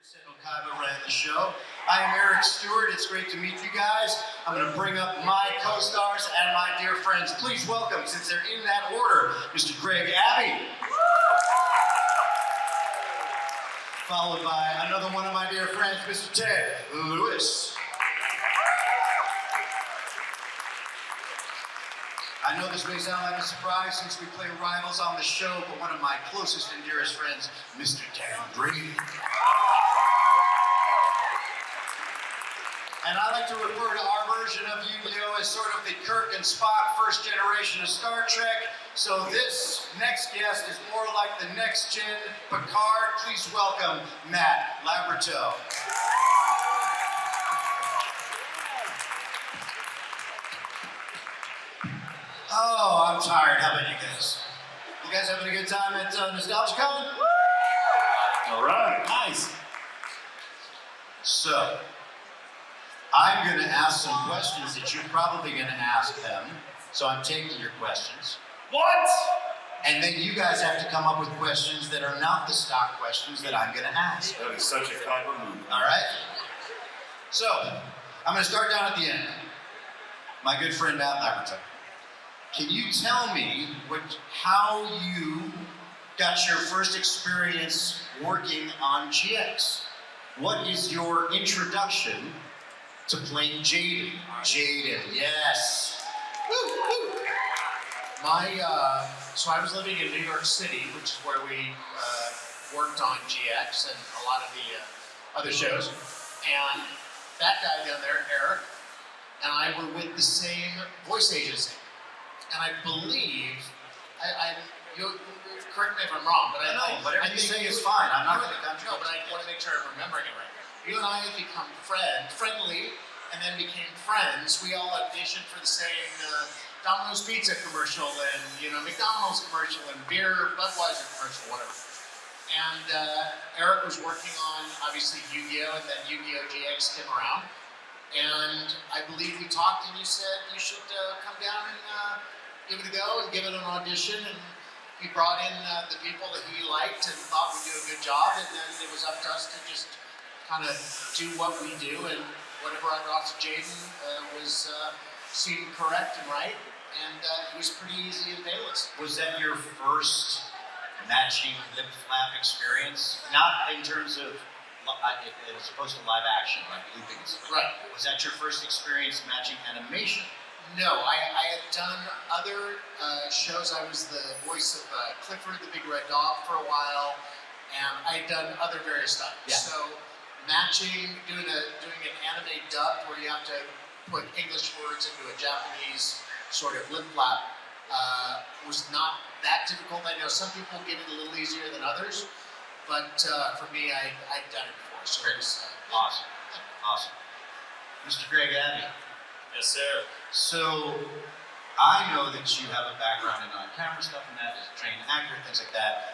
Kaiba ran the show. I am Eric Stuart. It's great to meet you guys. I'm going to bring up my co-stars and my dear friends. Please welcome, since they're in that order, Mr. Greg Abbey. Followed by another one of my dear friends, Mr. Ted Lewis. I know this may sound like a surprise since we play rivals on the show, but one of my closest and dearest friends, Mr. Dan Brady. And I like to refer to our version of Yu-Gi-Oh! As sort of the Kirk and Spock first generation of Star Trek. So this next guest is more like the next gen Picard. Please welcome Matt Labyorteaux. Oh, I'm tired. How about you guys? You guys having a good time at NostalgiaCon? All right, nice. So, I'm going to ask some questions that you're probably going to ask them. So I'm taking your questions. What? And then you guys have to come up with questions that are not the stock questions that I'm going to ask. That is such a Kaiba move. All right? So, I'm going to start down at the end. My good friend Matt Labyorteaux. Can you tell me how you got your first experience working on GX? What is your introduction to playing Jaden? Jaden, yes. Woo, woo. So I was living in New York City, which is where we worked on GX and a lot of the other shows. And that guy down there, Eric, and I were with the same voice agency. And I believe, you correct me if I'm wrong, but whatever you say is fine. I'm not going to contradict. No, but I want to make sure I'm remembering it right. You and I have become friendly, and then became friends. We all auditioned for the same Domino's Pizza commercial, and McDonald's commercial, and beer Budweiser commercial, whatever. And Eric was working on obviously Yu-Gi-Oh, and then Yu-Gi-Oh GX came around. And I believe we talked, and you said you should come down and give it a go and give it an audition. And he brought in the people that he liked and thought would do a good job. And then it was up to us to just kind of do what we do. And whatever I brought to Jaden seemed correct and right. And it was pretty easy and painless. Was that your first matching lip flap experience? Not in terms of as opposed to live action, like looping and stuff. Right. Was that your first experience matching animation? No, I had done other shows. I was the voice of Clifford the Big Red Dog for a while, and I had done other various stuff. Yeah. So matching, doing an anime dub where you have to put English words into a Japanese sort of lip flap was not that difficult. I know some people get it a little easier than others. But for me, I'd done it before, so it was awesome. Awesome. Mr. Greg Abbey. Yes, sir. So, I know that you have a background in on-camera stuff and that, as a trained actor, things like that.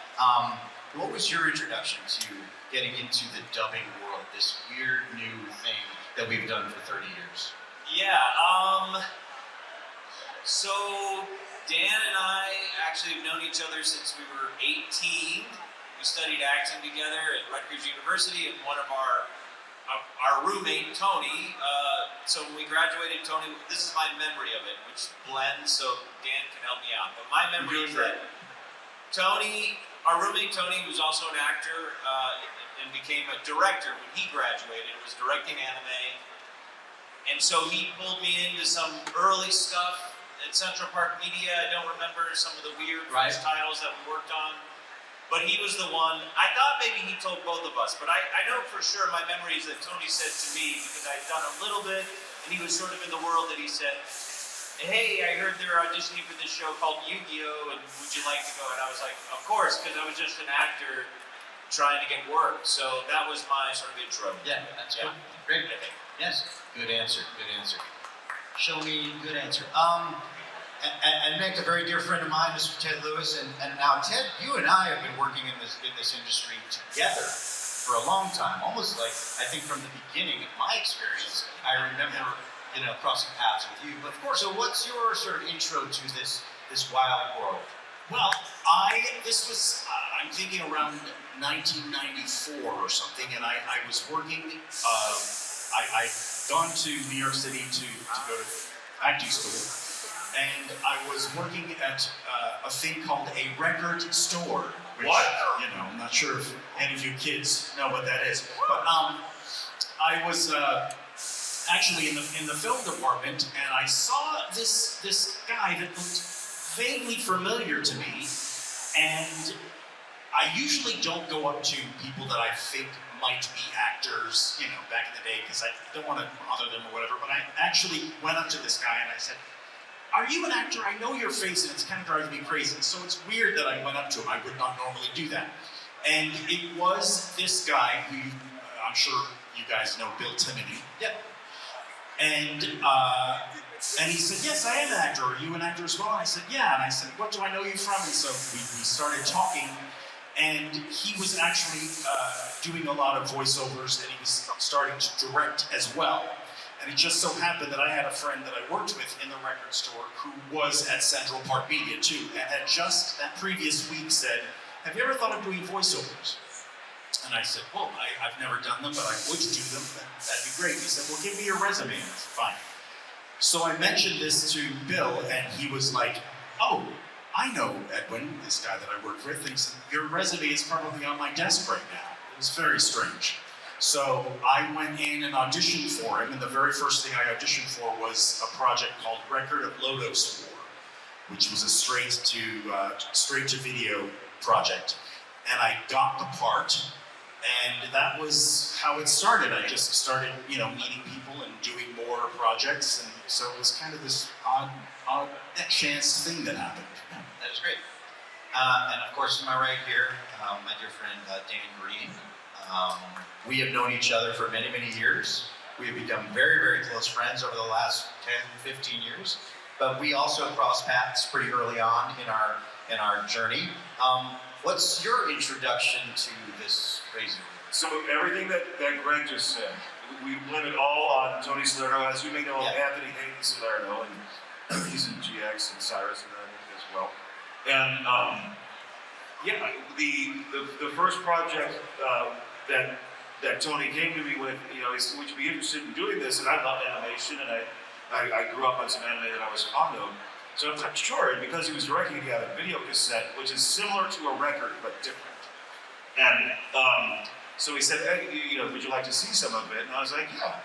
What was your introduction to getting into the dubbing world, this weird new thing that we've done for 30 years? Yeah, so Dan and I actually have known each other since we were 18. We studied acting together at Rutgers University, and one of our roommate, Tony, so when we graduated, Tony, this is my memory of it, which blends, so Dan can help me out. But my memory is that Tony, our roommate Tony, was also an actor and became a director when he graduated, was directing anime. And so he pulled me into some early stuff at Central Park Media. I don't remember some of the weird first titles that we worked on. But he was the one, I thought maybe he told both of us, but I know for sure my memory is that Tony said to me, because I'd done a little bit, and he was sort of in the world, that he said, hey, I heard they're auditioning for this show called Yu-Gi-Oh, and would you like to go? And I was like, of course, because I was just an actor trying to get work. So that was my sort of intro. Yeah, that's good. Great. Yes, good answer, good answer. Show me, good answer. And Nick, a very dear friend of mine, Mr. Ted Lewis, and now Ted, you and I have been working in this industry together for a long time, almost like, I think from the beginning of my experience, I remember, crossing paths with you. But of course, so what's your sort of intro to this wild world? Well, I'm thinking around 1994 or something, and I was working. I'd gone to New York City to go to acting school, and I was working at a thing called a record store. Which, you know, I'm not sure if any of you kids know what that is, but I was actually in the film department, and I saw this guy that looked vaguely familiar to me, and I usually don't go up to people that I think might be actors, you know, back in the day, because I don't want to bother them or whatever, but I actually went up to this guy and I said, "Are you an actor? I know your face and it's kind of driving me crazy." So it's weird that I went up to him. I would not normally do that. And it was this guy who, I'm sure you guys know, Bill Timoney. Yeah. And he said, "Yes, I am an actor. Are you an actor as well?" And I said, "Yeah." And I said, "What do I know you from?" And so we started talking. And he was actually doing a lot of voiceovers, and he was starting to direct as well. And it just so happened that I had a friend that I worked with in the record store who was at Central Park Media too, and had just that previous week said, "Have you ever thought of doing voiceovers?" And I said, "Well, I've never done them, but I would do them. That'd be great." He said, "Well, give me your resume." And I said, "Fine." So I mentioned this to Bill, and he was like, "Oh, I know Edwin, this guy that I work with, thinks your resume is probably on my desk right now." It was very strange. So I went in and auditioned for him, and the very first thing I auditioned for was a project called Record of Lodos War, which was a straight to video project. And I got the part, and that was how it started. I just started, you know, meeting people and doing more projects, and so it was kind of this odd chance thing that happened. That is great. And of course, to my right here, my dear friend Dan Green. We have known each other for many, many years. We have become very, very close friends over the last 10, 15 years. But we also crossed paths pretty early on in our journey. What's your introduction to this crazy world? So everything that Greg just said, we blame it all on Tony Salerno. As you may know, Anthony Hayden Salerno, and he's in GX and Cyrus and that as well. And the first project that Tony came to me with, you know, he said, "Would you be interested in doing this?" And I love animation, and I grew up on some anime that I was fond of. So I was like, sure. And because he was directing, he had a video cassette, which is similar to a record but different. And so he said, "Hey, you know, would you like to see some of it?" And I was like, "Yeah."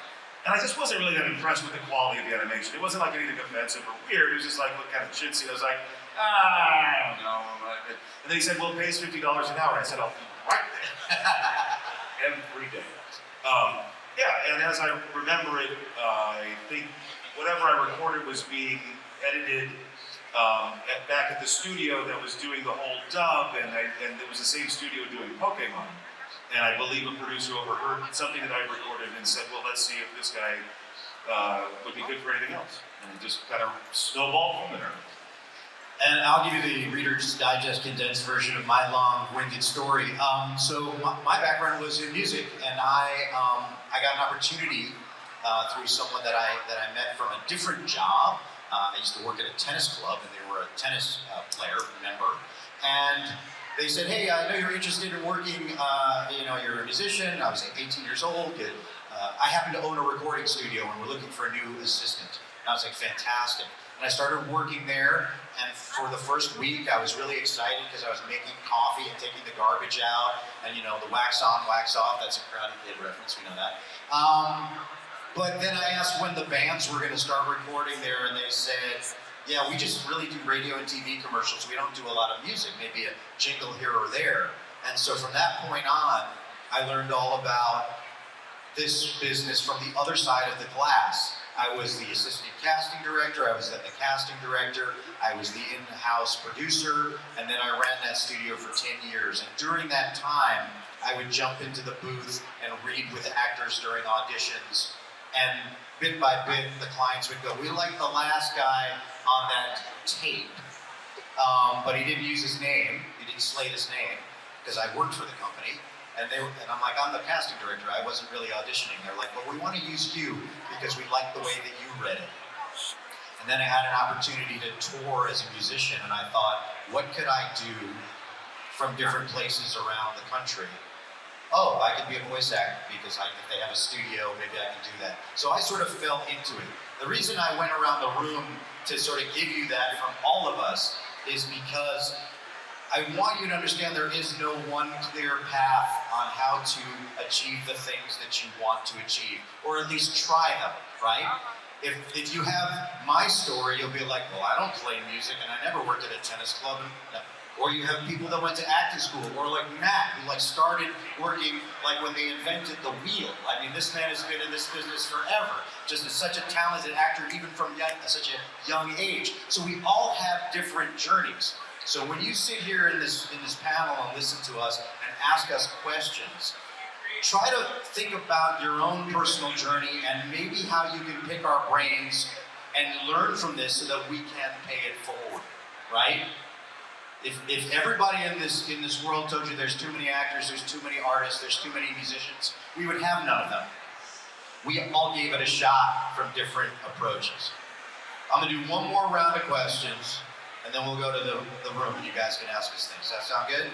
And I just wasn't really that impressed with the quality of the animation. It wasn't like anything offensive or weird. It was just like, look kind of chintzy. I was like, I don't know. And then he said, "Well, it pays $50 an hour." And I said, "I'll be right there." Every day. And as I remember it, I think whatever I recorded was being edited back at the studio that was doing the whole dub, and it was the same studio doing Pokemon. And I believe a producer overheard something that I recorded and said, "Well, let's see if this guy would be good for anything else." And it just kind of snowballed from there. And I'll give you the Reader's Digest condensed version of my long-winded story. So my background was in music, and I got an opportunity through someone that I met from a different job. I used to work at a tennis club, and they were a tennis player member. And they said, "Hey, I know you're interested in working. You know, you're a musician." I was 18 years old. I happen to own a recording studio, and we're looking for a new assistant. And I was like, "Fantastic." And I started working there, and for the first week, I was really excited because I was making coffee and taking the garbage out, and you know, the wax on, wax off, that's a Karate Kid reference, we know that. But then I asked when the bands were gonna start recording there, and they said, "Yeah, we just really do radio and TV commercials. We don't do a lot of music, maybe a jingle here or there." And so from that point on, I learned all about this business from the other side of the glass. I was the assistant casting director, I was the casting director, I was the in-house producer, and then I ran that studio for 10 years. And during that time, I would jump into the booth and read with actors during auditions. And bit by bit, the clients would go, "We like the last guy on that tape." But he didn't use his name, he didn't slate his name, because I worked for the company. And I'm like, "I'm the casting director, I wasn't really auditioning." They're like, "Well, we want to use you because we like the way that you read it." And then I had an opportunity to tour as a musician, and I thought, what could I do from different places around the country. Oh, I could be a voice actor because if they have a studio, maybe I can do that. So I sort of fell into it. The reason I went around the room to sort of give you that from all of us is because I want you to understand there is no one clear path on how to achieve the things that you want to achieve, or at least try them, right? If you have my story, you'll be like, well, I don't play music and I never worked at a tennis club. Or you have people that went to acting school, or like Matt, who like started working like when they invented the wheel. I mean, this man has been in this business forever, just as such a talented actor, even from such a young age. So we all have different journeys. So when you sit here in this panel and listen to us and ask us questions, try to think about your own personal journey and maybe how you can pick our brains and learn from this so that we can pay it forward, right? If everybody in this world told you there's too many actors, there's too many artists, there's too many musicians, we would have none of them. We all gave it a shot from different approaches. I'm gonna do one more round of questions, and then we'll go to the room and you guys can ask us things. Does that sound good?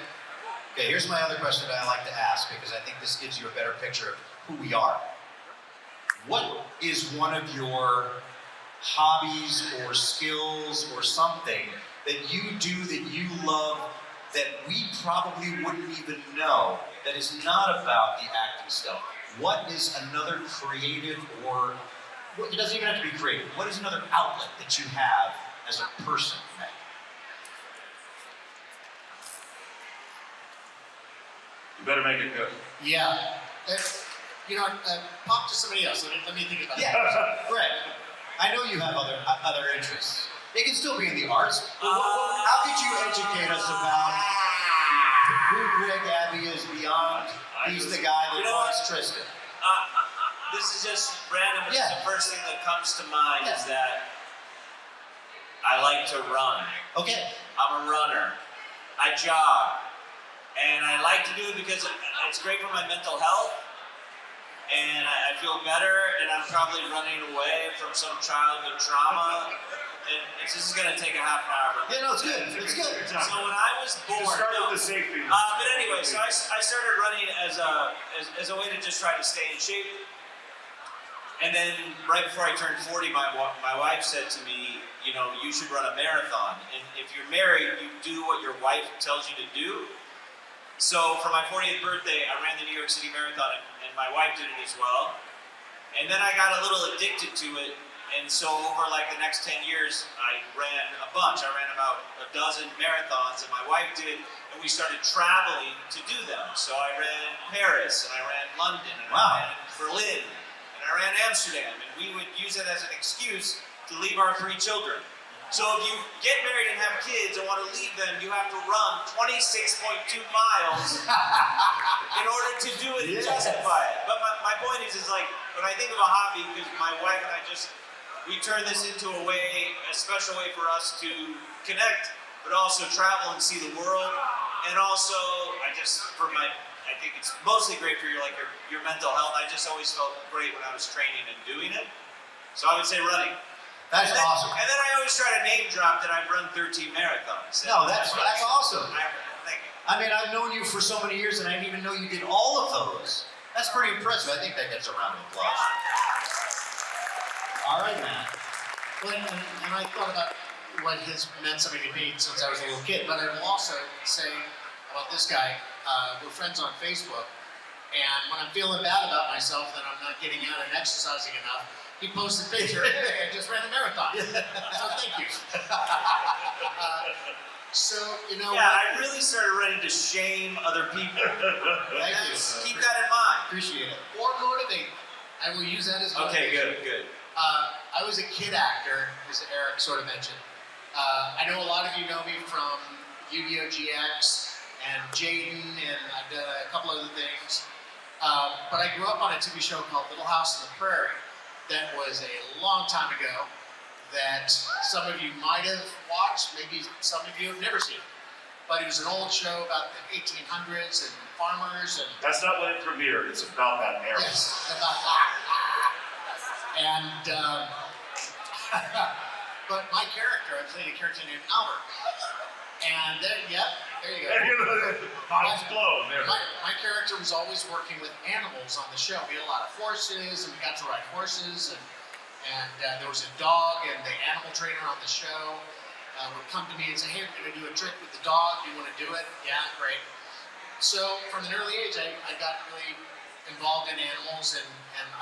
Okay, here's my other question that I like to ask because I think this gives you a better picture of who we are. What is one of your hobbies or skills or something that you do that you love that we probably wouldn't even know, that is not about the acting stuff? What is another creative, or it doesn't even have to be creative, what is another outlet that you have as a person, Meg? You better make it good. Yeah. Talk to somebody else. Let me think about it. Yeah, Greg, I know you have other interests. It can still be in the arts, but how could you educate us about who Greg Abbey is beyond he's the guy that wants Tristian? This is just random. Yeah. The first thing that comes to mind Yeah. is that I like to run. Okay. I'm a runner. I jog. And I like to do it because it's great for my mental health. And I feel better, and I'm probably running away from some childhood trauma. And this is going to take a half an hour. Yeah, no, it's good. It's good. So when I was born, Just start with the safety. but anyway, so I started running as a way to just try to stay in shape. And then right before I turned 40, my wife said to me, you should run a marathon. And if you're married, you do what your wife tells you to do. So for my 40th birthday, I ran the New York City Marathon, and my wife did it as well. And then I got a little addicted to it. And so over like the next 10 years, I ran a bunch. I ran about a dozen marathons, and my wife did, and we started traveling to do them. So I ran Paris, and I ran London, and I ran Berlin, and I ran Amsterdam, and we would use it as an excuse to leave our 3 children. So if you get married and have kids and want to leave them, you have to run 26.2 miles in order to do it and justify it. But my point is like, when I think of a hobby, because my wife and I we turn this into a special way for us to connect, but also travel and see the world. And also, I think it's mostly great for your mental health. I just always felt great when I was training and doing it. So I would say running. That's awesome. And then I always try to name drop that I've run 13 marathons. No, that's awesome. Thank you. I mean, I've known you for so many years, and I didn't even know you did all of those. That's pretty impressive. I think that gets a round of applause. All right, Matt. Well, and I thought about what has meant something to me since I was a little kid, but I will also say about this guy, we're friends on Facebook, and when I'm feeling bad about myself that I'm not getting out and exercising enough, he posts a picture, hey, I just ran a marathon. So thank you. Yeah, I really started running to shame other people. Thank you. Keep that in mind. Appreciate it. Or motivate. I will use that as motivation. Okay, good. I was a kid actor, as Eric sort of mentioned. I know a lot of you know me from Yu-Gi-Oh! GX and Jaden, and I've done a couple other things. But I grew up on a TV show called Little House on the Prairie that was a long time ago that some of you might have watched, maybe some of you have never seen. But it was an old show about the 1800s and farmers and... That's not when it premiered, it's about that era. Yes, about that. And, but my character, I played a character named Albert. And there you go. Mind's blown there. My character was always working with animals on the show. We had a lot of horses, and we got to ride horses, and there was a dog, and the animal trainer on the show would come to me and say, hey, we're going to do a trick with the dog. Do you want to do it? Yeah, great. So from an early age, I got really involved in animals, and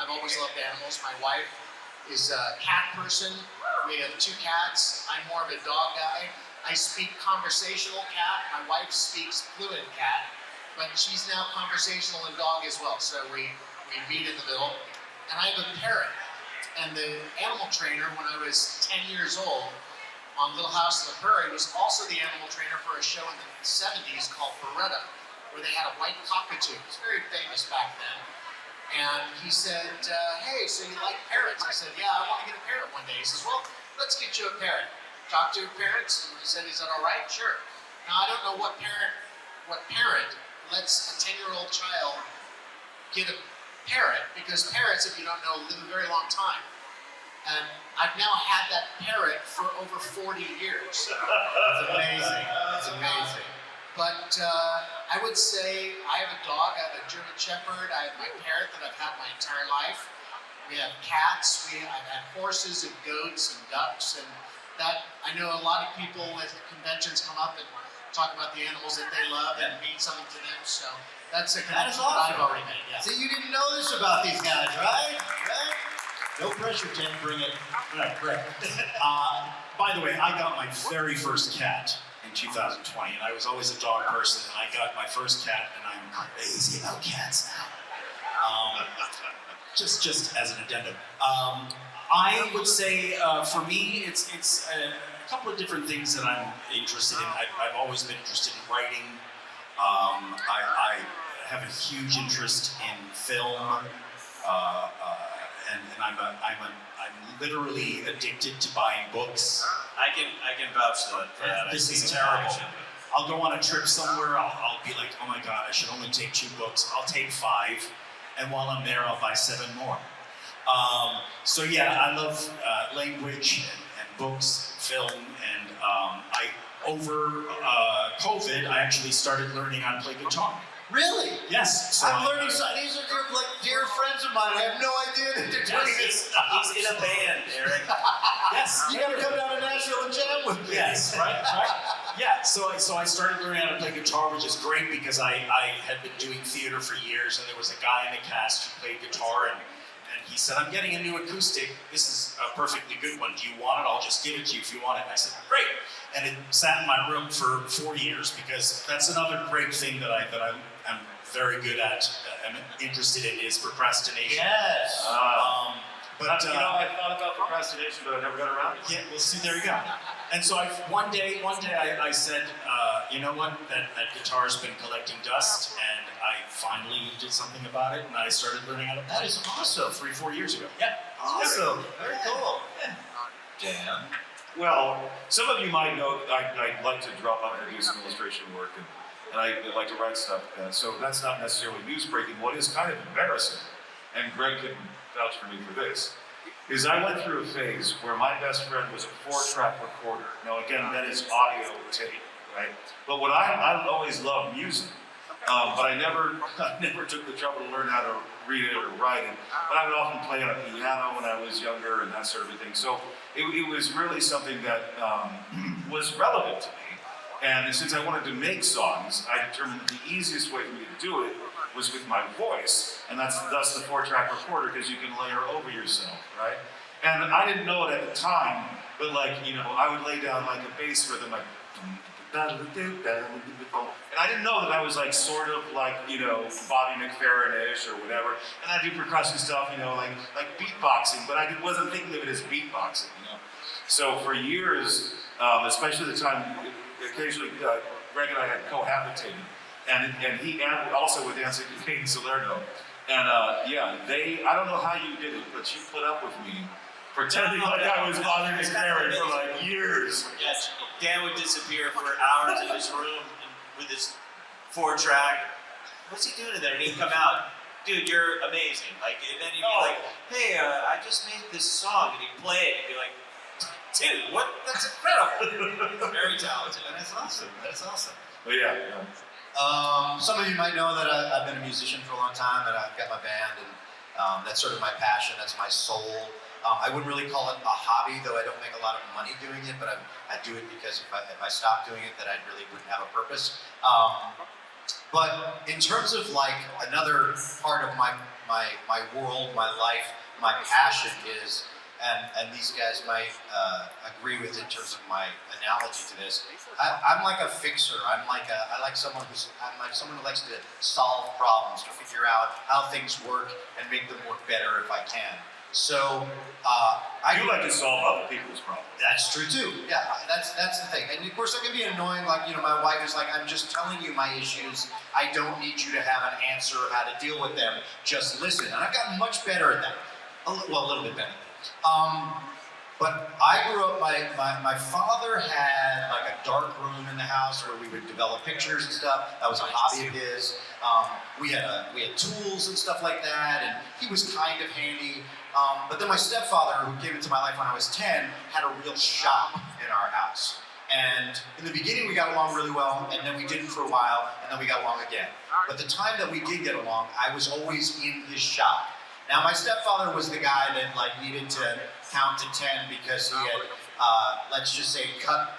I've always loved animals. My wife is a cat person. We have 2 cats. I'm more of a dog guy. I speak conversational cat. My wife speaks fluent cat, but she's now conversational and dog as well. So we meet in the middle. And I have a parrot. And the animal trainer, when I was 10 years old, on Little House on the Prairie, was also the animal trainer for a show in the 70s called Beretta, where they had a white cockatoo. It was very famous back then. And he said, hey, so you like parrots? I said, yeah, I want to get a parrot one day. He says, well, let's get you a parrot. Talked to parents, and he said, is that all right? Sure. Now, I don't know what parent lets a 10-year-old child get a parrot, because parrots, if you don't know, live a very long time. And I've now had that parrot for over 40 years. It's amazing. It's amazing. But I would say I have a dog, I have a German Shepherd, I have my parrot that I've had my entire life. We have cats, I've had horses and goats and ducks, and that, I know a lot of people at conventions come up and talk about the animals that they love and mean something to them, so that's a That is connection that I've awesome. already made, yeah. See, you didn't know this about these guys, right? Right? No pressure, Ted. Bring it. Right, right. By the way, I got my very first cat in 2020, and I was always a dog person, and I got my first cat, and I'm crazy about cats now. Just as an addendum. I would say, for me, it's a couple of different things that I'm interested in. I've always been interested in writing. I have a huge interest in film, and I'm literally addicted to buying books. I can vouch for that. This I've is seen it in terrible. action. I'll go on a trip somewhere, I'll be like, oh my God, I should only take 2 books. I'll take 5, and while I'm there, I'll buy 7 more. So yeah, I love language and books, film, and over COVID, I actually started learning how to play guitar. Really? Yes. So I'm learning something. These are like dear friends of mine. I have no idea that they're doing Yes, this. he's in a band, Eric. Yes. You gotta come down to Nashville and jam with me. Yes, right. Yeah, so I started learning how to play guitar, which is great because I had been doing theater for years, and there was a guy in the cast who played guitar, and he said, I'm getting a new acoustic. This is a perfectly good one. Do you want it? I'll just give it to you if you want it. And I said, great. And it sat in my room for 4 years, because that's another great thing that I'm very good at, I'm interested in, is procrastination. Yes. But I thought about procrastination, but I never got around to it. Yeah, well, see, there you go. And so one day I said, you know what, that guitar's been collecting dust, and I finally did something about it, and I started learning how to play. That is awesome. 3-4 years ago. Yeah. Awesome. Very cool. Dan. Well, some of you might know I like to drop out and do some illustration work, and I like to write stuff. So that's not necessarily news-breaking. What is kind of embarrassing, and Greg can vouch for me for this, is I went through a phase where my best friend was a 4-track recorder. Now again, that is audio tape, right? But what I always loved music, but I never took the trouble to learn how to read it or write it. But I would often play on a piano when I was younger and that sort of thing. So it was really something that was relevant to me. And since I wanted to make songs, I determined that the easiest way for me to do it was with my voice, and thus the 4-track recorder, because you can layer over yourself, right? And I didn't know it at the time, but I would lay down like a bass rhythm, like, and I didn't know that I was like sort of like, Bobby McFerrin-ish or whatever, and I do percussion stuff, like beatboxing, but I wasn't thinking of it as beatboxing, So for years, especially the time, occasionally Greg and I had cohabitated, and he also with Nancy and Salerno, and I don't know how you did it, but you put up with me pretending like I was Bobby McFerrin for like years. Yes, Dan would disappear for hours in his room with his 4-track. What's he doing in there? And he'd come out, dude, you're amazing. And then he'd be like, hey, I just made this song, and he'd play it, and he'd be like, Dude, what? That's incredible. Very talented. That's awesome. That's awesome. But yeah. Some of you might know that I've been a musician for a long time, and I've got my band, and that's sort of my passion. That's my soul. I wouldn't really call it a hobby, though I don't make a lot of money doing it, but I do it because if I stopped doing it, then I really wouldn't have a purpose. But in terms of like another part of my world, my life, my passion is, and these guys might agree with in terms of my analogy to this. I'm like a fixer. I like someone who likes to solve problems, to figure out how things work and make them work better if I can. So I do like to solve other people's problems. That's true too. Yeah, that's the thing. And of course, that can be annoying. Like, you know, my wife is like, I'm just telling you my issues. I don't need you to have an answer of how to deal with them. Just listen. And I've gotten much better at that. A little bit better. But I grew up. My father had like a dark room in the house where we would develop pictures and stuff. That was a hobby of his. We had tools and stuff like that, and he was kind of handy. But then my stepfather, who came into my life when I was 10, had a real shop in our house. And in the beginning, we got along really well, and then we didn't for a while, and then we got along again. But the time that we did get along, I was always in his shop. Now, my stepfather was the guy that like needed to count to 10 because he had, let's just say, cut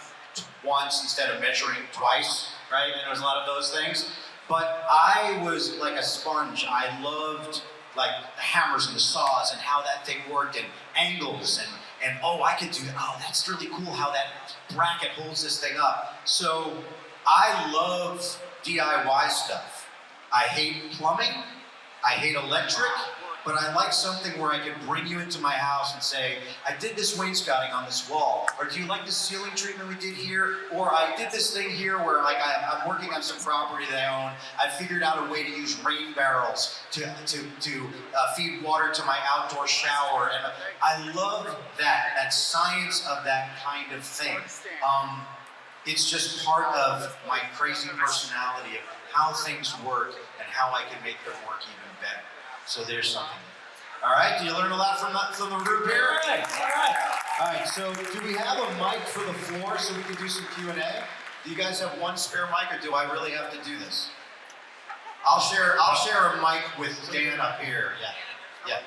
once instead of measuring twice, right? And there was a lot of those things. But I was like a sponge. I loved like the hammers and the saws and how that thing worked and angles and oh, I could do that. Oh, that's really cool how that bracket holds this thing up. So I love DIY stuff. I hate plumbing. I hate electric. But I like something where I can bring you into my house and say, I did this wainscoting on this wall, or do you like the ceiling treatment we did here? Or I did this thing here where like I'm working on some property that I own. I figured out a way to use rain barrels to feed water to my outdoor shower. And I love that science of that kind of thing. It's just part of my crazy personality of how things work and how I can make them work even better. So there's something there. All right, do you learn a lot from the group here? All right, so do we have a mic for the floor so we can do some Q&A? Do you guys have one spare mic, or do I really have to do this? I'll share a mic with Dan up here. Yeah.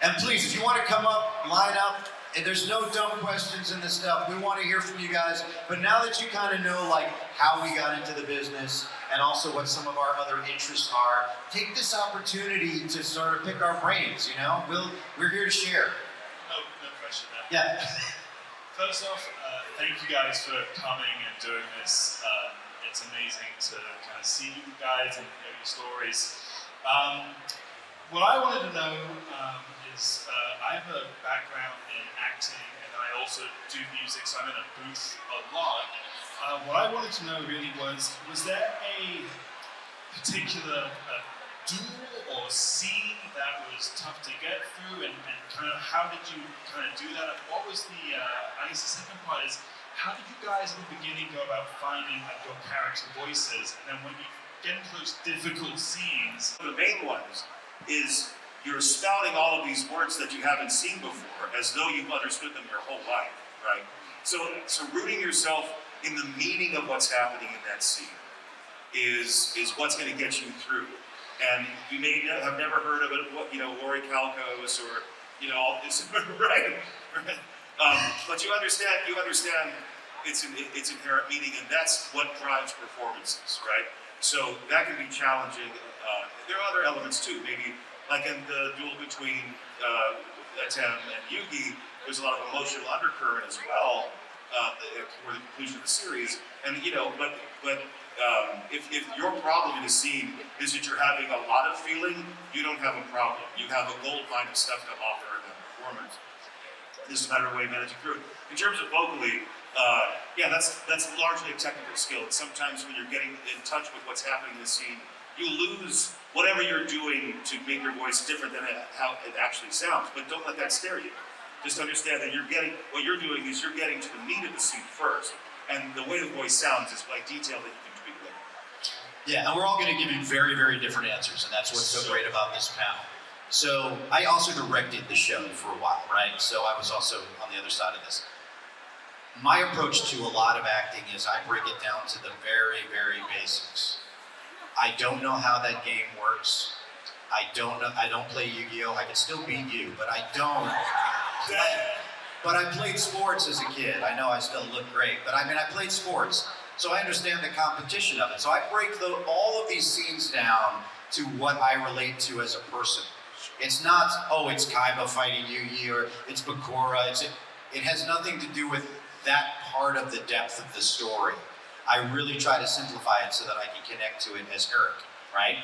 And please, if you want to come up, line up. And there's no dumb questions in this stuff. We want to hear from you guys. But now that you kind of know like how we got into the business and also what some of our other interests are, take this opportunity to sort of pick our brains, you know? We're here to share. No question there. Yeah. First off, thank you guys for coming and doing this. It's amazing to kind of see you guys and hear your stories. What I wanted to know is I have a background in acting and I also do music, so I'm in a booth a lot. What I wanted to know really was there a particular duel or scene that was tough to get through and kind of how did you kind of do that? And what was I guess the second part is, how did you guys in the beginning go about finding like your character voices? And then when you get into those difficult scenes? The main ones is you're spouting all of these words that you haven't seen before as though you've understood them your whole life, right? So rooting yourself in the meaning of what's happening in that scene is what's going to get you through. And you may have never heard of it, Lori Calcos or, all this, right? But you understand its inherent meaning, and that's what drives performances, right? So that can be challenging. There are other elements too, maybe like in the duel between Atem and Yugi, there's a lot of emotional undercurrent as well for the conclusion of the series. And if your problem in a scene is that you're having a lot of feeling, you don't have a problem. You have a gold mine of stuff to offer in the performance. It's just a matter of way managing through it. In terms of vocally, that's largely a technical skill. And sometimes when you're getting in touch with what's happening in the scene, you lose whatever you're doing to make your voice different than how it actually sounds. But don't let that scare you. Just understand that what you're doing is you're getting to the meat of the scene first. And the way the voice sounds is by detail that you can tweak later. Yeah, and we're all going to give you very, very different answers, and that's what's so great about this panel. So I also directed the show for a while, right? So I was also on the other side of this. My approach to a lot of acting is I break it down to the very, very basics. I don't know how that game works. I don't play Yu-Gi-Oh! I can still beat you, but I don't. But I played sports as a kid. I know I still look great, but I mean, I played sports. So I understand the competition of it. So I break all of these scenes down to what I relate to as a person. It's not, oh, it's Kaiba fighting Yugi, or it's Bakura. It has nothing to do with that part of the depth of the story. I really try to simplify it so that I can connect to it as Eric, right?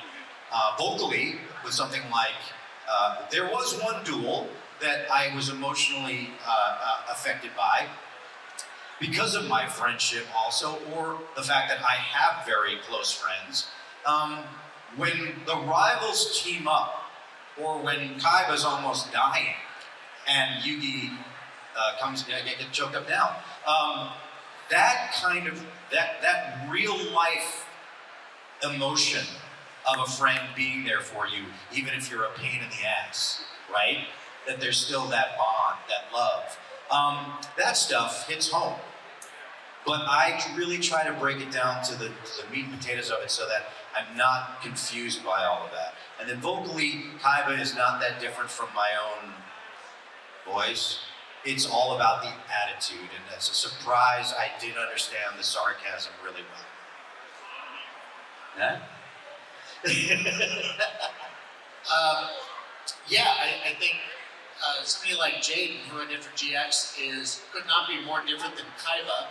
Vocally, with something like, there was one duel that I was emotionally affected by because of my friendship also, or the fact that I have very close friends. When the rivals team up, or when Kaiba's almost dying, and Yugi get choked up now, that kind of, that real life emotion of a friend being there for you, even if you're a pain in the ass, right? That there's still that bond, that love. That stuff hits home. But I really try to break it down to the meat and potatoes of it so that I'm not confused by all of that. And then vocally, Kaiba is not that different from my own voice. It's all about the attitude, and as a surprise, I did understand the sarcasm really well. Huh? Yeah, I think somebody like Jaden, who I did for GX, could not be more different than Kaiba.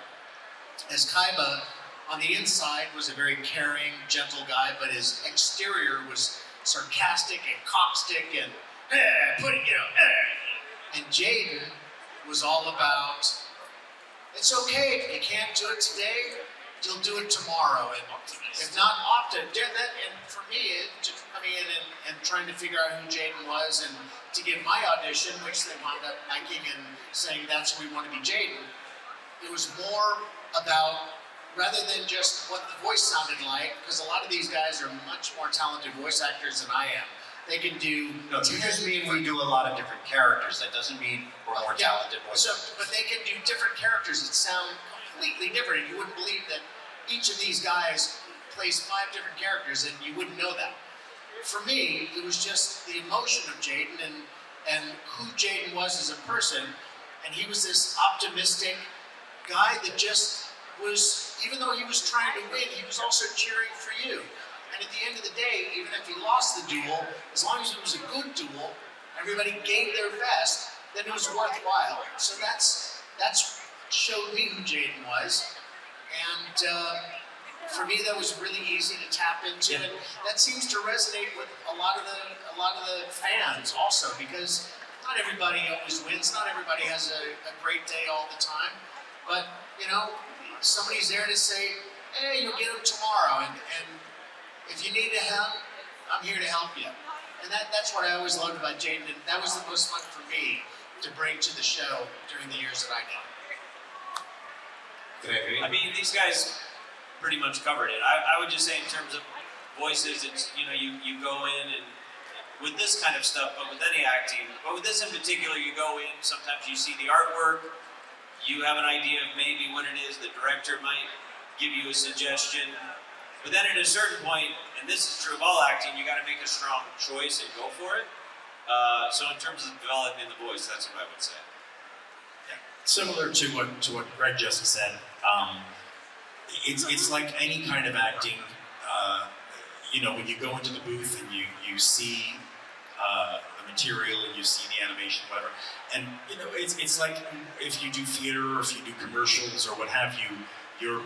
As Kaiba, on the inside, was a very caring, gentle guy, but his exterior was sarcastic and caustic and and Jaden was all about, it's okay if you can't do it today, you'll do it tomorrow, and if not often. And for me, just coming in and trying to figure out who Jaden was, and to give my audition, which they wound up liking and saying that's who we want to be Jaden, it was more about, rather than just what the voice sounded like, because a lot of these guys are much more talented voice actors than I am. They can do. No, you just mean we do a lot of different characters. That doesn't mean we're more talented voice actors. But they can do different characters that sound completely different. You wouldn't believe that each of these guys plays 5 different characters, and you wouldn't know that. For me, it was just the emotion of Jaden and who Jaden was as a person, and he was this optimistic guy that just was, even though he was trying to win, he was also cheering for you. And at the end of the day, even if he lost the duel, as long as it was a good duel, everybody gave their best, then it was worthwhile. So that's showed me who Jaden was, and for me that was really easy to tap into, and that seems to resonate with a lot of the fans also, because not everybody always wins, not everybody has a great day all the time, but somebody's there to say, hey, you'll get him tomorrow, and if you need a help, I'm here to help you. And that's what I always loved about Jaden, and that was the most fun for me to bring to the show during the years that I did. I mean, these guys pretty much covered it. I would just say in terms of voices, it's, you go in and with this kind of stuff, but with any acting, but with this in particular, you go in, sometimes you see the artwork, you have an idea of maybe what it is, the director might give you a suggestion, but then at a certain point, and this is true of all acting, you gotta make a strong choice and go for it. So in terms of developing the voice, that's what I would say. Similar to what Greg just said, it's like any kind of acting. When you go into the booth and you see the material and you see the animation, whatever, and it's like if you do theater or if you do commercials or what have you, you're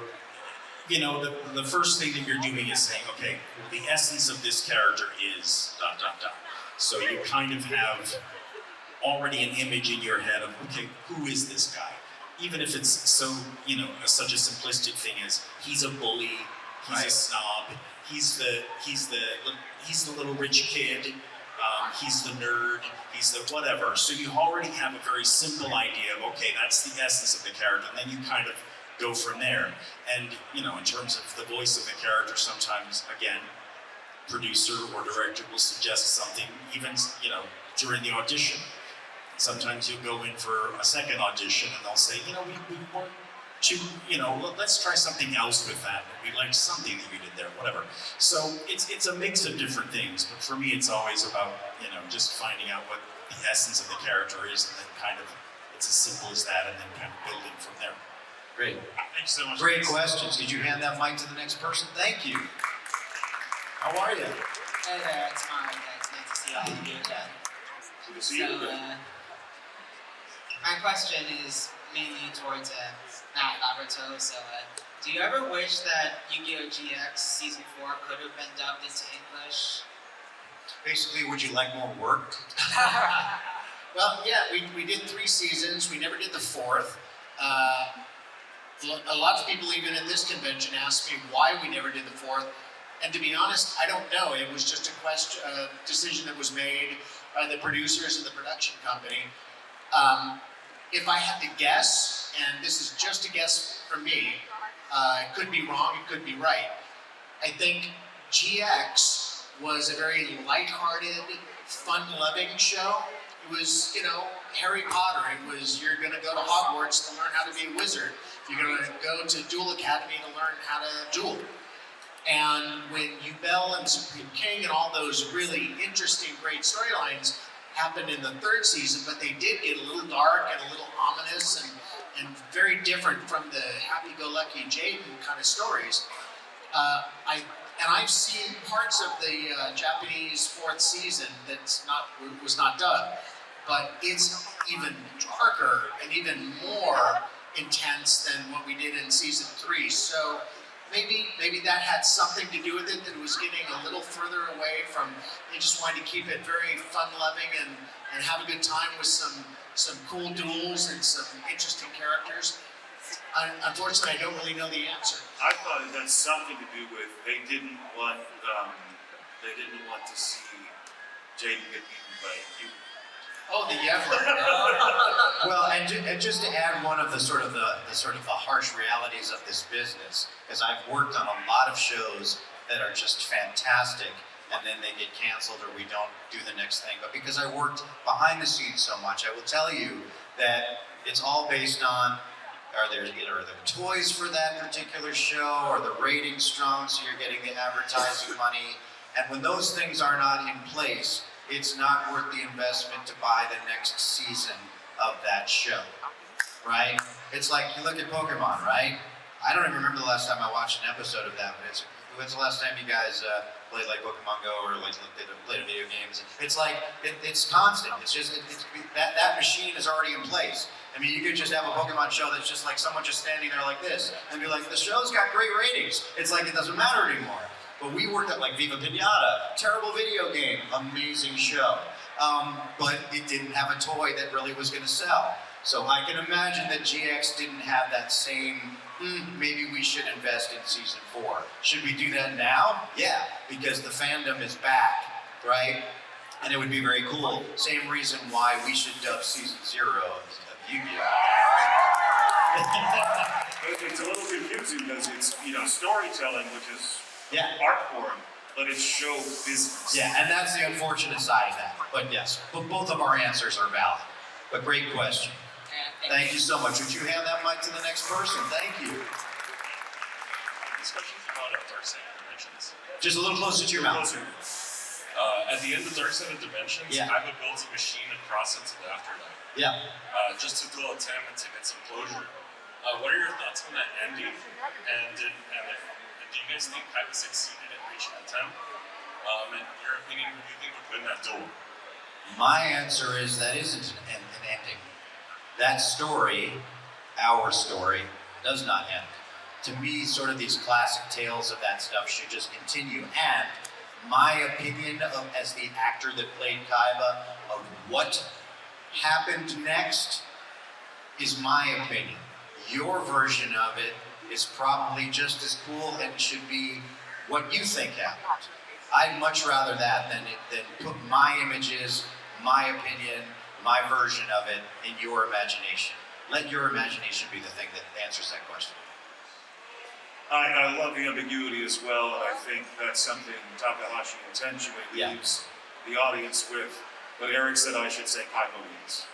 the first thing that you're doing is saying, okay, well, the essence of this character is ... So you kind of have already an image in your head of, okay, who is this guy? Even if it's so, such a simplistic thing as he's a bully, he's a snob, he's the little rich kid, he's the nerd, he's the whatever. So you already have a very simple idea of, okay, that's the essence of the character, and then you kind of go from there. And in terms of the voice of the character, sometimes again, producer or director will suggest something, even, you know, during the audition. Sometimes you'll go in for a second audition and they'll say, you know, we weren't too, you know, let's try something else with that. We liked something that you did there, whatever. So it's a mix of different things, but for me it's always about, you know, just finding out what the essence of the character is, and then kind of, it's as simple as that, and then kind of building from there. Great. Thank you so much. Great questions. Could you hand that mic to the next person? Thank you. How are you? Hey there, it's Mike. It's nice to see all of you again. Good to see you again. My question is mainly towards Matt Labyorteaux. So, do you ever wish that Yu-Gi-Oh! GX Season 4 could have been dubbed into English? Basically, would you like more work? Well, yeah, we did 3 seasons. We never did the 4th. A lot of people, even at this convention, asked me why we never did the 4th. And to be honest, I don't know. It was just a decision that was made by the producers and the production company. If I had to guess, and this is just a guess from me, it could be wrong, it could be right. I think GX was a very lighthearted, fun-loving show. It was, you know, Harry Potter. It was, you're gonna go to Hogwarts to learn how to be a wizard. You're gonna go to Duel Academy to learn how to duel. And when Yubel and Supreme King and all those really interesting, great storylines happened in the 3rd season, but they did get a little dark and a little ominous and very different from the happy-go-lucky Jaden kind of stories. I've seen parts of the Japanese 4th season was not dubbed, but it's even darker and even more intense than what we did in season 3. So maybe that had something to do with it, that it was getting a little further away from, they just wanted to keep it very fun-loving and have a good time with some cool duels and some interesting characters. Unfortunately, I don't really know the answer. I thought it had something to do with they didn't want to see Jaden get beaten by you. Oh, the Yevler. Well, and just to add one of the sort of the harsh realities of this business, because I've worked on a lot of shows that are just fantastic, and then they get canceled or we don't do the next thing. But because I worked behind the scenes so much, I will tell you that it's all based on, are there toys for that particular show, or the ratings strong so you're getting the advertising money? And when those things are not in place, it's not worth the investment to buy the next season of that show, right? It's like, you look at Pokemon, right? I don't even remember the last time I watched an episode of that, but when's the last time you guys played like Pokemon Go or like played video games? It's like, it's constant. It's just, that machine is already in place. I mean, you could just have a Pokemon show that's just like someone just standing there like this and be like, the show's got great ratings. It's like, it doesn't matter anymore. But we worked at like Viva Pinata, terrible video game, amazing show. But it didn't have a toy that really was gonna sell. So I can imagine that GX didn't have that same, maybe we should invest in season 4. Should we do that now? Yeah, because the fandom is back, right? And it would be very cool. Same reason why we should dub season 0 of Yu-Gi-Oh! It's a little confusing because it's, you know, storytelling, which is art form, but it's show business. Yeah, and that's the unfortunate side of that. But yes, both of our answers are valid. But great question. Thank you so much. Would you hand that mic to the next person? Thank you. This question's about Dark Side of Dimensions. Just a little closer to your mouth. At the end of Dark Side of Dimensions, Kaiba builds a machine and crosses into the afterlife. Yeah. Just to duel Atem and to get some closure. What are your thoughts on that ending? And do you guys think Kaiba succeeded in reaching Atem? In your opinion, who do you think would win that duel? My answer is that isn't an ending. That story, our story, does not end. To me, sort of these classic tales of that stuff should just continue. And my opinion as the actor that played Kaiba, of what happened next is my opinion. Your version of it is probably just as cool and should be what you think happened. I'd much rather that than put my images, my opinion, my version of it in your imagination. Let your imagination be the thing that answers that question. I love the ambiguity as well. I think that's something Takahashi intentionally Yeah. leaves the audience with. But Eric said I should say Kaiba wins.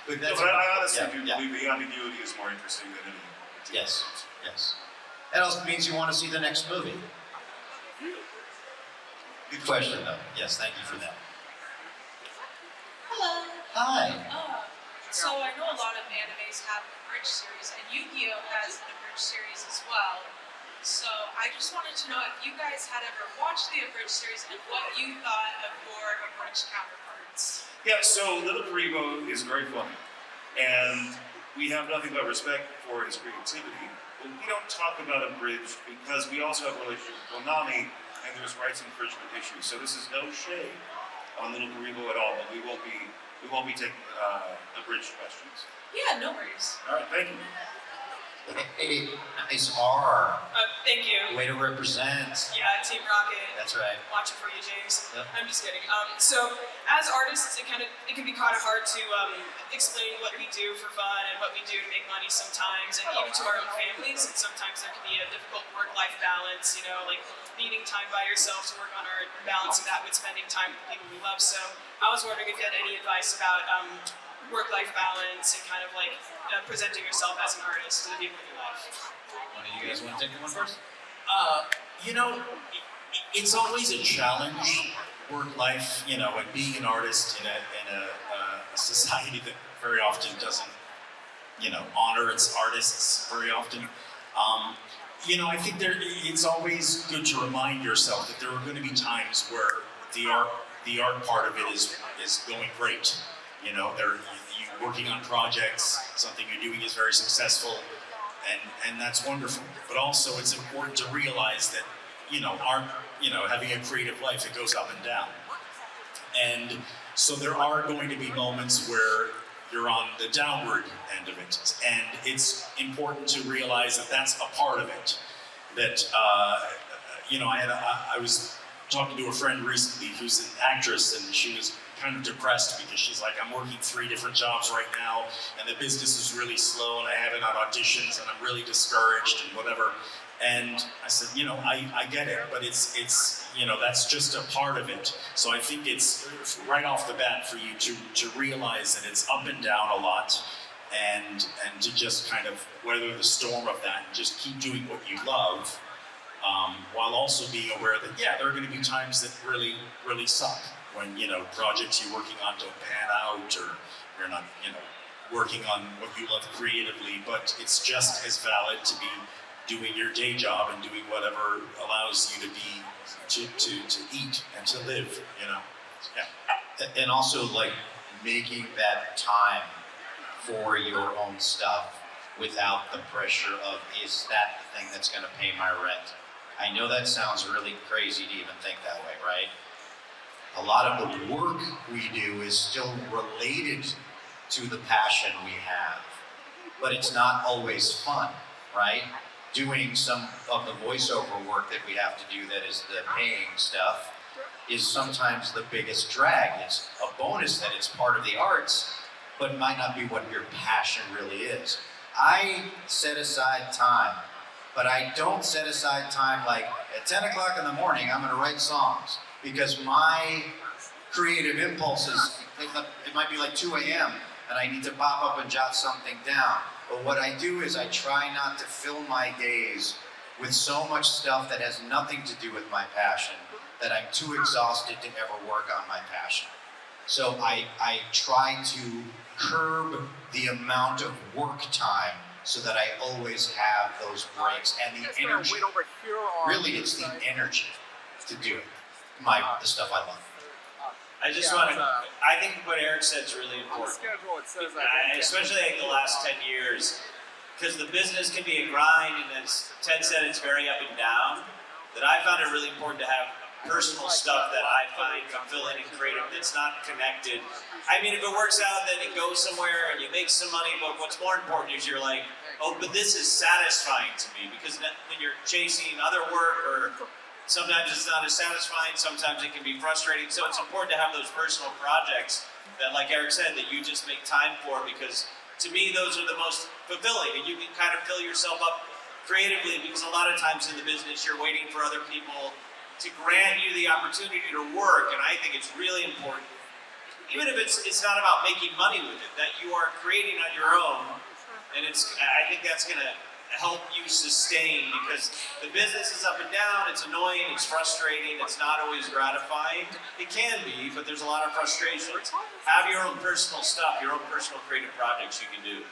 But No, that's but I honestly yeah, do yeah. believe the ambiguity is more interesting than anything. Yes, yes. That also means you want to see the next movie. Good question, though. Yes, thank you for that. Hello. Hi. So I know a lot of animes have an abridged series, and Yu-Gi-Oh has an abridged series as well. So I just wanted to know if you guys had ever watched the abridged series and what you thought of your abridged counterparts. Yeah, so Little Karibo is very funny. And we have nothing but respect for his creativity. But we don't talk about Abridged because we also have a relationship with Konami and there's rights infringement issues. So this is no shade on Little Karibo at all, but we won't be taking Abridged questions. Yeah, no worries. All right, thank you. Hey, nice R. Thank you. Way to represent. Yeah, Team Rocket. That's right. Watching for you, James. Yep. I'm just kidding. So as artists, it can be kind of hard to explain what we do for fun and what we do to make money sometimes, and even to our own families. And sometimes there can be a difficult work-life balance. You know, like needing time by yourself to work on art and balancing that with spending time with the people we love. So I was wondering if you had any advice about work-life balance and kind of like presenting yourself as an artist to the people you love. One of you guys want to take one first? You know, it's always a challenge, work life, you know, and being an artist in a society that very often doesn't, you know, honor its artists very often. You know, I think it's always good to remind yourself that there are going to be times where the art part of it is going great. You know, you're working on projects, something you're doing is very successful, and that's wonderful. But also it's important to realize that, you know, having a creative life, it goes up and down. And so there are going to be moments where you're on the downward end of it. And it's important to realize that that's a part of it. That, you know, I was talking to a friend recently who's an actress, and she was kind of depressed because she's like, I'm working 3 different jobs right now, and the business is really slow, and I haven't had auditions, and I'm really discouraged, and whatever. And I said, you know, I get it, but it's you know, that's just a part of it. So I think it's right off the bat for you to realize that it's up and down a lot, and to just kind of weather the storm of that and just keep doing what you love, while also being aware that, yeah, there are going to be times that really, really suck. When, you know, projects you're working on don't pan out, or you're not, you know, working on what you love creatively, but it's just as valid to be doing your day job and doing whatever allows you to eat and to live, you know. Yeah. And also, like, making that time for your own stuff without the pressure of, is that the thing that's going to pay my rent? I know that sounds really crazy to even think that way, right? A lot of the work we do is still related to the passion we have, but it's not always fun, right? Doing some of the voiceover work that we have to do that is the paying stuff is sometimes the biggest drag. It's a bonus that it's part of the arts, but might not be what your passion really is. I set aside time, but I don't set aside time like at 10 o'clock in the morning, I'm gonna write songs. Because my creative impulses, it might be like 2 a.m. and I need to pop up and jot something down. But what I do is I try not to fill my days with so much stuff that has nothing to do with my passion, that I'm too exhausted to ever work on my passion. So I try to curb the amount of work time so that I always have those breaks and the energy. Really, it's the energy to do it. The stuff I love. I just want to, I think what Eric said is really important. Especially like the last 10 years, because the business can be a grind, and as Ted said, it's very up and down, that I found it really important to have personal stuff that I find fulfilling and creative that's not connected. I mean, if it works out, then it goes somewhere and you make some money, but what's more important is you're like, oh, but this is satisfying to me, because when you're chasing other work, or sometimes it's not as satisfying, sometimes it can be frustrating. So it's important to have those personal projects that, like Eric said, that you just make time for, because to me, those are the most fulfilling, and you can kind of fill yourself up creatively, because a lot of times in the business, you're waiting for other people to grant you the opportunity to work, and I think it's really important, even if it's not about making money with it, that you are creating on your own, and I think that's gonna help you sustain, because the business is up and down, it's annoying, it's frustrating, it's not always gratifying. It can be, but there's a lot of frustrations. Have your own personal stuff, your own personal creative projects you can do.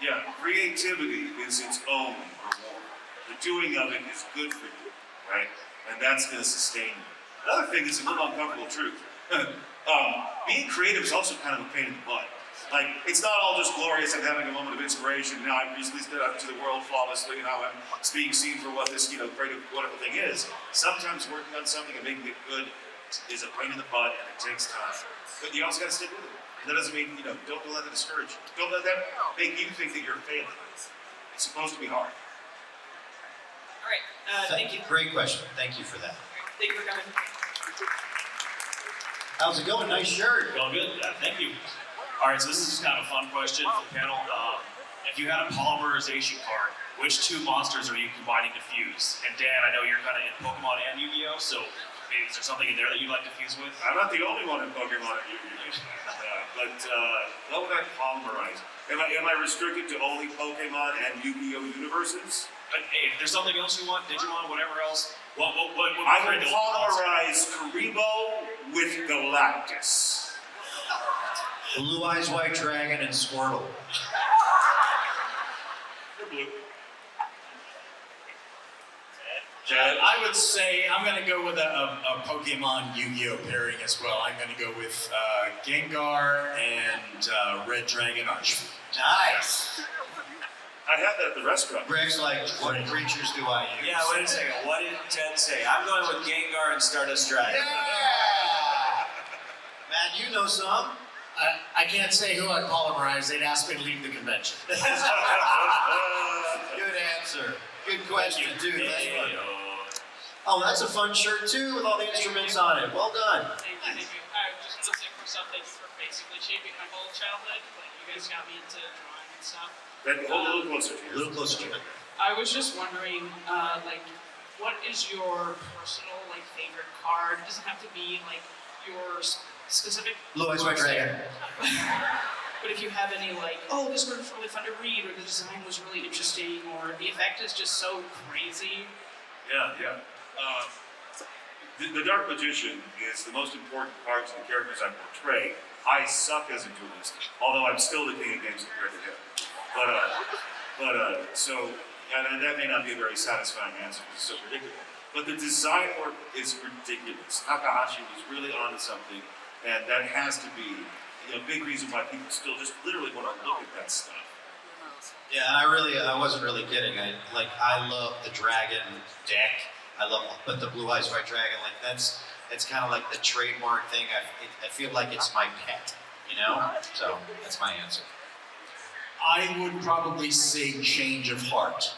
Yeah, creativity is its own reward. The doing of it is good for you, right? And that's going to sustain you. Another thing is a little uncomfortable truth. Being creative is also kind of a pain in the butt. Like, it's not all just glorious and having a moment of inspiration. Now, I've recently stood up to the world flawlessly, and now I'm being seen for what this, great, wonderful thing is. Sometimes working on something and making it good is a pain in the butt, and it takes time. But you also got to stick with it. And that doesn't mean, don't let that discourage you. Don't let that make you think that you're failing. It's supposed to be hard. All right, thank you. Great question. Thank you for that. Thank you for coming. How's it going? Nice shirt. Going good, yeah, thank you. All right, so this is just kind of a fun question for the panel. If you had a polymerization card, which two monsters are you combining to fuse? And Dan, I know you're kind of in Pokemon and Yu-Gi-Oh, so maybe is there something in there that you'd like to fuse with? I'm not the only one in Pokemon and Yu-Gi-Oh. But what would I polymerize? Am I restricted to only Pokemon and Yu-Gi-Oh universes? Hey, if there's something else you want, Digimon, whatever else, what I would polymerize Kaiba with Galactus. Blue Eyes White Dragon and Squirtle. They're blue. I would say I'm going to go with a Pokemon Yu-Gi-Oh pairing as well. I'm going to go with Gengar and Red Dragon Archfiend. Nice. I had that at the restaurant. Greg's like, what creatures do I use? Yeah, wait a second. What did Ted say? I'm going with Gengar and Stardust Dragon. Yeah! Matt, you know some. I can't say who I'd polymerize. They'd ask me to leave the convention. Good answer. Good question, too. Thank you. Oh, that's a fun shirt, too, with all the instruments on it. Well done. Thank you. I just want to say first off, thank you for basically shaping my whole childhood. Like, you guys got me into drawing and stuff. Hold a little closer to you. A little closer to you. I was just wondering, what is your personal, favorite card? It doesn't have to be, your specific... Blue Eyes White Dragon. But if you have any, oh, this one was really fun to read, or the design was really interesting, or the effect is just so crazy. Yeah. The Dark Magician is the most important part to the characters I portray. I suck as a duelist, although I'm still the king of games compared to him. And that may not be a very satisfying answer because it's so predictable. But the design work is ridiculous. Takahashi was really onto something, and that has to be a big reason why people still just literally want to look at that stuff. Yeah, and I wasn't really kidding. I love the dragon deck. But the Blue Eyes White Dragon, it's kind of like the trademark thing. I feel like it's my pet, So that's my answer. I would probably say Change of Heart.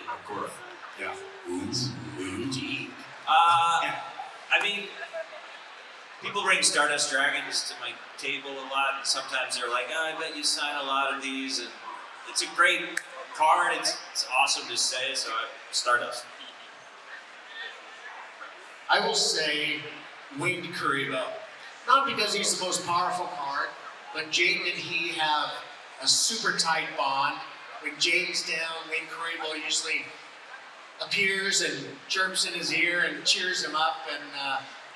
Bakura. Yeah. Ooh, deep. People bring Stardust Dragons to my table a lot, and sometimes they're like, I bet you sign a lot of these, and it's a great card, it's awesome to say, so Stardust. I will say Winged Kaiba. Not because he's the most powerful card, but Jaden and he have a super tight bond. When Jaden's down, Winged Kaiba usually appears and chirps in his ear and cheers him up, and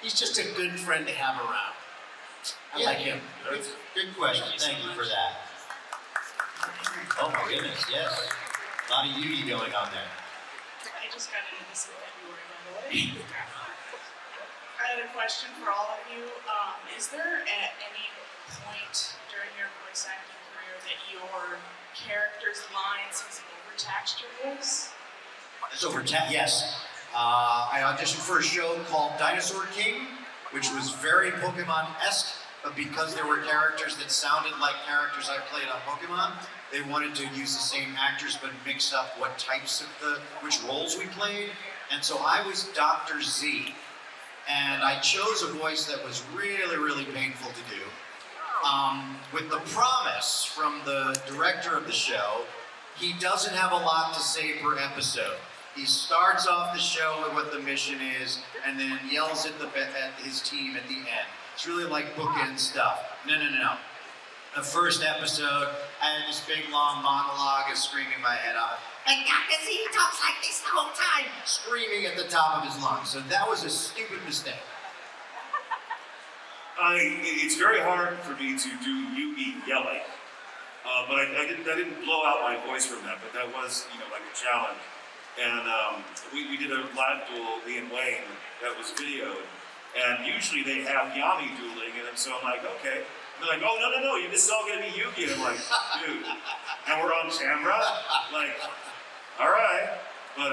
he's just a good friend to have around. I like him. Good question. Thank you for that. Oh my goodness, yes. A lot of Yugi going on there. I just got into this in February, by the way. I had a question for all of you. Is there at any point during your voice acting career that your character's lines has overtaxed your voice? It's yes. I auditioned for a show called Dinosaur King, which was very Pokemon-esque, but because there were characters that sounded like characters I played on Pokemon, they wanted to use the same actors but mix up which roles we played. And so I was Dr. Z. And I chose a voice that was really, really painful to do. with the promise from the director of the show, he doesn't have a lot to say per episode. He starts off the show with what the mission is, and then yells at his team at the end. It's really like bookend stuff. No. The first episode, I had this big long monologue of screaming my head off. And Dr. Z talks like this the whole time, screaming at the top of his lungs. So that was a stupid mistake. It's very hard for me to do Yugi yelling, but I didn't blow out my voice from that. But that was, like a challenge. And we did a live duel, me and Wayne, that was videoed. And usually they have Yami dueling, and so I'm like, okay. And they're like, oh, no, this is all gonna be Yugi. And I'm like, dude, and we're on camera? Like, all right. But,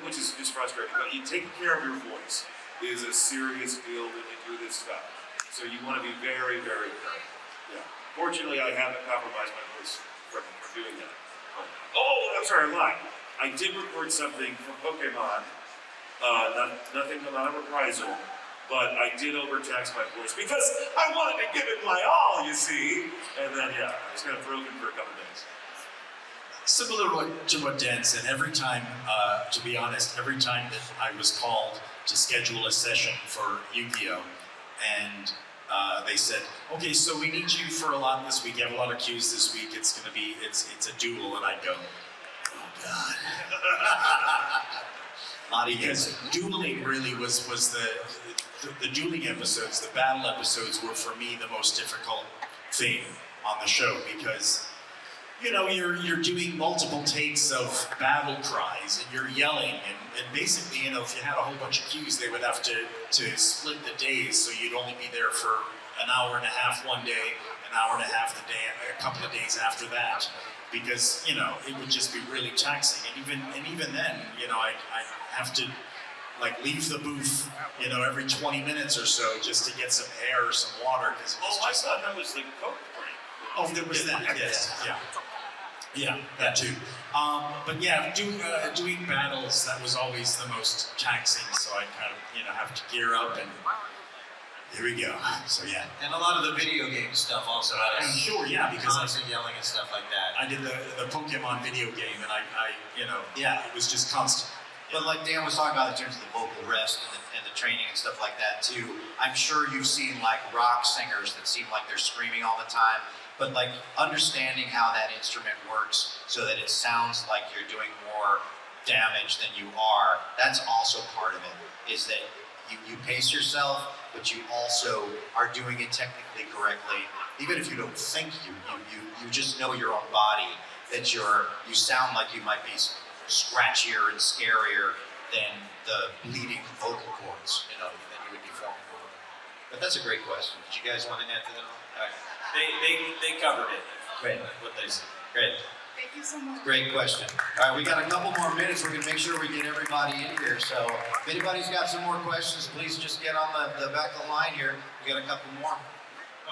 which is just frustrating. But taking care of your voice is a serious deal when you do this stuff. So you wanna be very, very careful. Yeah. Fortunately, I haven't compromised my voice from doing that. Oh, I'm sorry, I'm lying. I did record something for Pokemon, nothing about a reprisal, but I did overtax my voice because I wanted to give it my all, you see. And then, I was kind of broken for a couple days. Similar to what Dan said, every time, to be honest, every time that I was called to schedule a session for Yu-Gi-Oh! And they said, okay, so we need you for a lot this week. You have a lot of cues this week. It's gonna be, it's a duel. And I'd go, oh God. Because dueling really was the dueling episodes, the battle episodes were for me the most difficult thing on the show because, you're doing multiple takes of battle cries and you're yelling and basically, if you had a whole bunch of cues, they would have to split the days so you'd only be there for an hour and a half one day, an hour and a half a couple of days after that, because it would just be really taxing. And even then, I'd have to leave the booth, every 20 minutes or so just to get some air or some water because it was just. I thought that was the Coke break. Oh, there was that. Yes, yeah, that too. But doing battles, that was always the most taxing. So I kind of have to gear up and. Here we go. So yeah. And a lot of the video game stuff also had I'm sure, because constant yelling and stuff like that. I did the Pokemon video game, and it was just constant. But like Dan was talking about in terms of the vocal rest and the training and stuff like that too, I'm sure you've seen rock singers that seem like they're screaming all the time, but understanding how that instrument works so that it sounds like you're doing more damage than you are, that's also part of it, is that you pace yourself, but you also are doing it technically correctly. Even if you don't think you just know your own body, that you sound like you might be scratchier and scarier than the bleeding vocal cords, that you would be forming. But that's a great question. Did you guys want to add to that? All right. They covered it. Great. What they said. Great. Thank you so much. Great question. All right, we got a couple more minutes. We're gonna make sure we get everybody in here. So if anybody's got some more questions, please just get on the back of the line here. We got a couple more.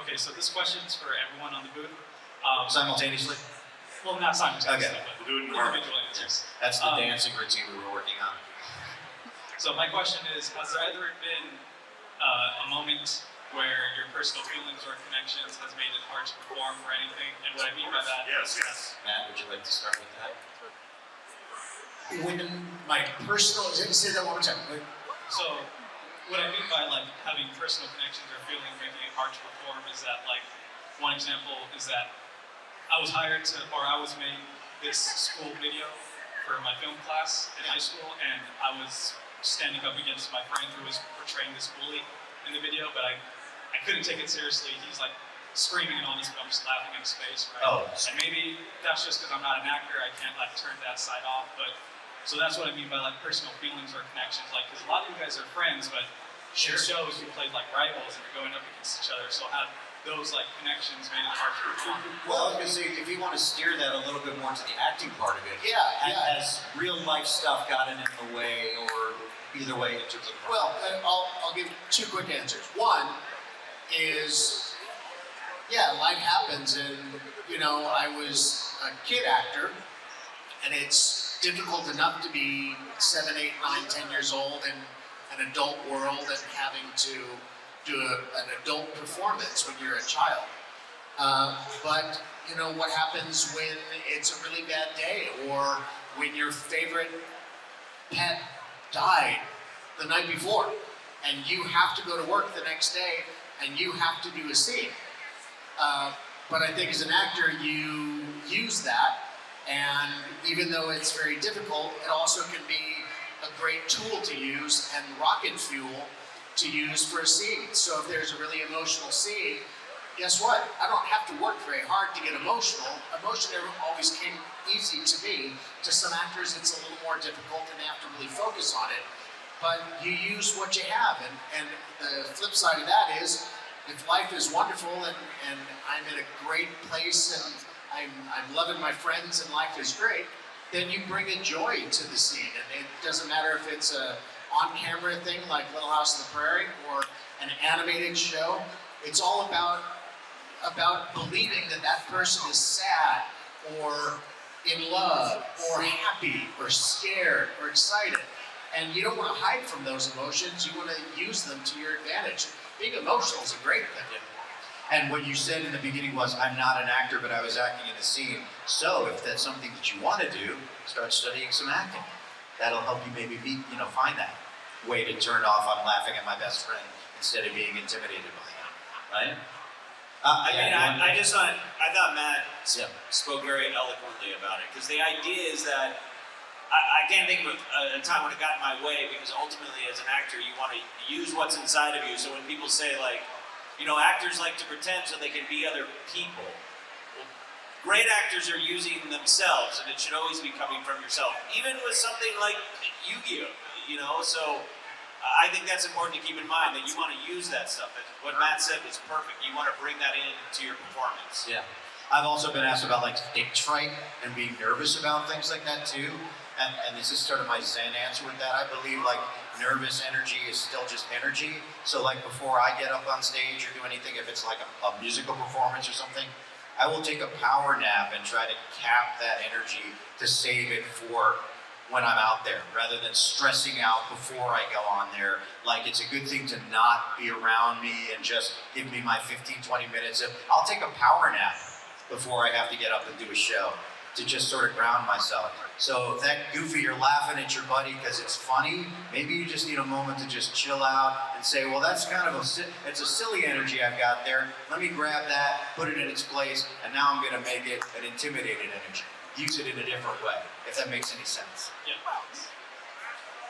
Okay, so this question's for everyone on the booth. Simultaneously? Well, not simultaneously, Okay. but We're doing individual answers. That's the dancing routine we were working on. So my question is, has there ever been a moment where your personal feelings or connections has made it hard to perform for anything? And what I mean by that Yes. Matt, would you like to start with that? When my personal, say that one more time. So what I mean by having personal connections or feelings making it hard to perform is that one example is that I was hired I was made this school video for my film class in high school, and I was standing up against my friend who was portraying this bully in the video, but I couldn't take it seriously. He's screaming and all this, but I'm just laughing in his face, right? Oh. And maybe that's just because I'm not an actor, I can't turn that side off, but so that's what I mean by personal feelings or connections, because a lot of you guys are friends, but in shows you played rivals and you're going up against each other, so how those connections made it hard to perform? Well, I was gonna say, if you want to steer that a little bit more to the acting part of it, has real life stuff gotten in the way, or either way in terms of? Well, I'll give two quick answers. One is, life happens, and I was a kid actor, and it's difficult enough to be 7, 8, 9, 10 years old in an adult world and having to do an adult performance when you're a child. But you know what happens when it's a really bad day, or when your favorite pet died the night before, and you have to go to work the next day, and you have to do a scene. But I think as an actor, you use that, and even though it's very difficult, it also can be a great tool to use and rocket fuel to use for a scene. So if there's a really emotional scene, guess what? I don't have to work very hard to get emotional. Emotion never always came easy to me. To some actors, it's a little more difficult and they have to really focus on it. But you use what you have. And the flip side of that is, if life is wonderful and I'm in a great place and I'm loving my friends and life is great, then you bring a joy to the scene. And it doesn't matter if it's a on-camera thing like Little House on the Prairie or an animated show. It's all about believing that that person is sad or in love or happy or scared or excited. And you don't want to hide from those emotions. You want to use them to your advantage. Being emotional is a great thing. And what you said in the beginning was, I'm not an actor, but I was acting in the scene. So if that's something that you want to do, start studying some acting. That'll help you maybe find that way to turn off, I'm laughing at my best friend, instead of being intimidated by him, right? I thought Matt spoke very eloquently about it, because the idea is that I can't think of a time when it got in my way, because ultimately as an actor you want to use what's inside of you. So when people say actors like to pretend so they can be other people, well, great actors are using themselves, and it should always be coming from yourself, even with something like Yu-Gi-Oh, so I think that's important to keep in mind, that you want to use that stuff. And what Matt said was perfect. You want to bring that into your performance. Yeah. I've also been asked about stage fright and being nervous about things like that too. And this is sort of my Zen answer with that. I believe nervous energy is still just energy. So before I get up on stage or do anything, if it's a musical performance or something, I will take a power nap and try to cap that energy to save it for when I'm out there, rather than stressing out before I go on there. It's a good thing to not be around me and just give me my 15, 20 minutes. I'll take a power nap before I have to get up and do a show to just sort of ground myself. So if that goofy, you're laughing at your buddy because it's funny, maybe you just need a moment to just chill out and say, well, that's kind of it's a silly energy I've got there. Let me grab that, put it in its place, and now I'm gonna make it an intimidated energy. Use it in a different way, if that makes any sense. Yeah.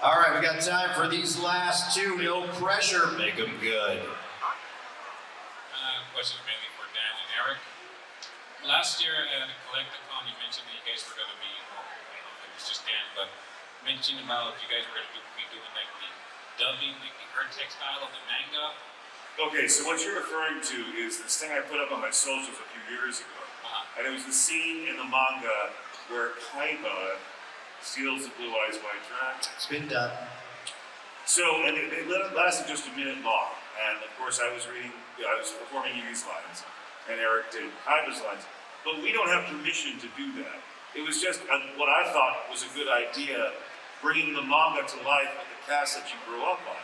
All right, we got time for these last two. No pressure, make them good. Question is mainly for Dan and Eric. Last year at Collecticon, you mentioned that you guys were going to be, I don't know if it was just Dan, but mentioned about you guys were going to be doing the dubbing, the art textile of the manga. Okay, so what you're referring to is this thing I put up on my socials a few years ago. And it was the scene in the manga where Kaiba steals the Blue Eyes White Dragon. It's been done. So, and it lasted just a minute long. And of course I was performing Yugi's lines, and Eric did Kaiba's lines. But we don't have permission to do that. It was just what I thought was a good idea, bringing the manga to life with the cast that you grew up on.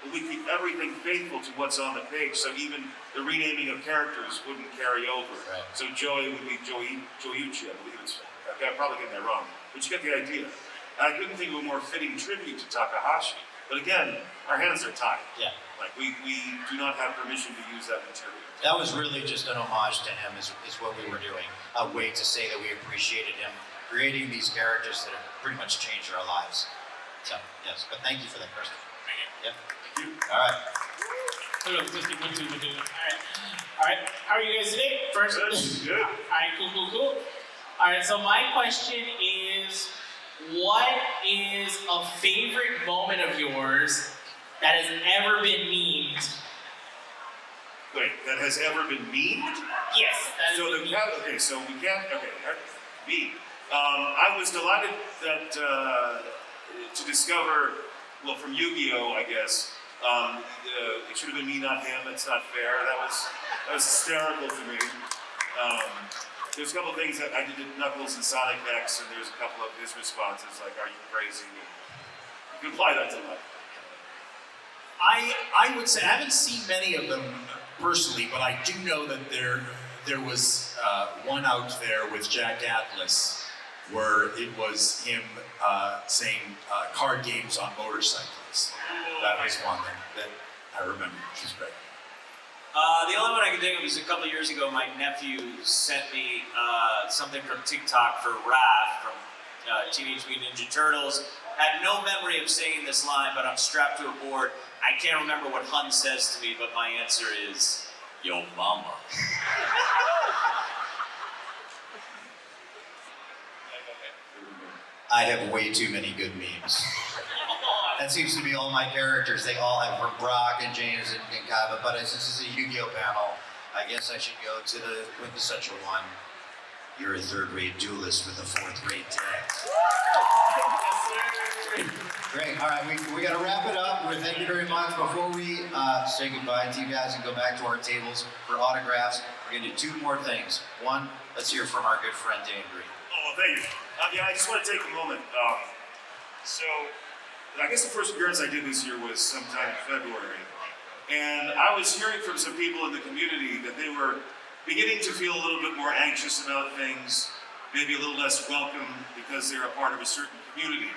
But we keep everything faithful to what's on the page, so even the renaming of characters wouldn't carry over. Right. So Joey would be Joyuchi, I believe it's. I'm probably getting that wrong, but you get the idea. And I couldn't think of a more fitting tribute to Takahashi. But again, our hands are tied. Yeah. We do not have permission to use that material. That was really just an homage to him, is what we were doing. A way to say that we appreciated him creating these characters that have pretty much changed our lives. So, yes, but thank you for that, Kristen. Yeah. All right. All right. How are you guys today? First. Good. All right. Cool. All right. So my question is, what is a favorite moment of yours that has ever been memed? Wait, that has ever been memed? Yes. So we can't. Me. I was delighted that to discover. Well, from Yu-Gi-Oh, I guess. It should have been me, not him. It's not fair. That was hysterical to me. There's a couple of things that I did Knuckles and Sonic X, and there's a couple of his responses, like, "Are you crazy?" You can apply that to life. I would say I haven't seen many of them personally, but I do know that there was one out there with Jack Atlas where it was him saying card games on motorcycles. That was one that I remember, which is great. The only one I can think of is a couple years ago, my nephew sent me something from TikTok for Raph from Teenage Mutant Ninja Turtles. Had no memory of saying this line, but I'm strapped to a board. I can't remember what Hun says to me, but my answer is, yo mama. I have way too many good memes. That seems to be all my characters. They all have from Brock and James and Kaiba, but as this is a Yu-Gi-Oh panel, I guess I should go to the quintessential one. You're a third-rate duelist with a fourth-rate deck. Great, all right, we gotta wrap it up. Thank you very much. Before we say goodbye to you guys and go back to our tables for autographs, we're gonna do two more things. One, let's hear from our good friend Dan Green. Oh, well, thank you. Yeah, I just want to take a moment. So, I guess the first appearance I did this year was sometime in February. And I was hearing from some people in the community that they were beginning to feel a little bit more anxious about things, maybe a little less welcome because they're a part of a certain community,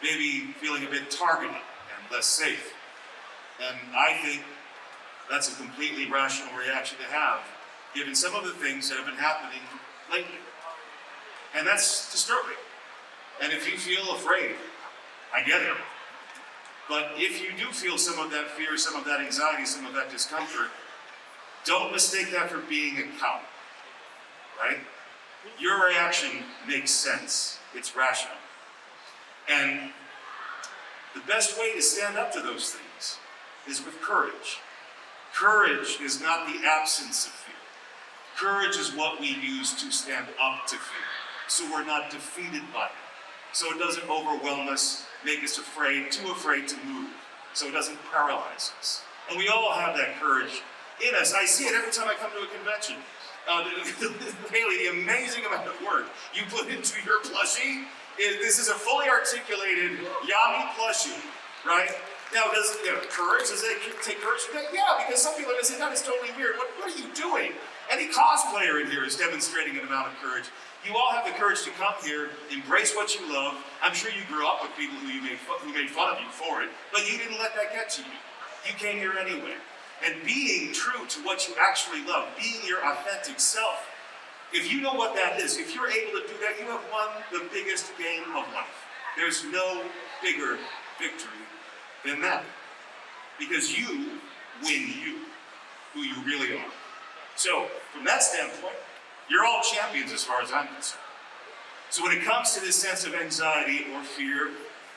maybe feeling a bit targeted and less safe. And I think that's a completely rational reaction to have, given some of the things that have been happening lately. And that's disturbing. And if you feel afraid, I get it. But if you do feel some of that fear, some of that anxiety, some of that discomfort, don't mistake that for being a coward, right? Your reaction makes sense. It's rational. And the best way to stand up to those things is with courage. Courage is not the absence of fear. Courage is what we use to stand up to fear, so we're not defeated by it. So it doesn't overwhelm us, make us afraid, too afraid to move, so it doesn't paralyze us. And we all have that courage in us. I see it every time I come to a convention. Haley, the amazing amount of work you put into your plushie. This is a fully articulated Yami plushie, right? Now, does courage, does it take courage to that? Yeah, because some people are going to say, that is totally weird. What are you doing? Any cosplayer in here is demonstrating an amount of courage. You all have the courage to come here, embrace what you love. I'm sure you grew up with people who made fun of you for it, but you didn't let that get to you. You came here anyway. And being true to what you actually love, being your authentic self, if you know what that is, if you're able to do that, you have won the biggest game of life. There's no bigger victory than that. Because you win you, who you really are. So, from that standpoint, you're all champions as far as I'm concerned. So when it comes to this sense of anxiety or fear,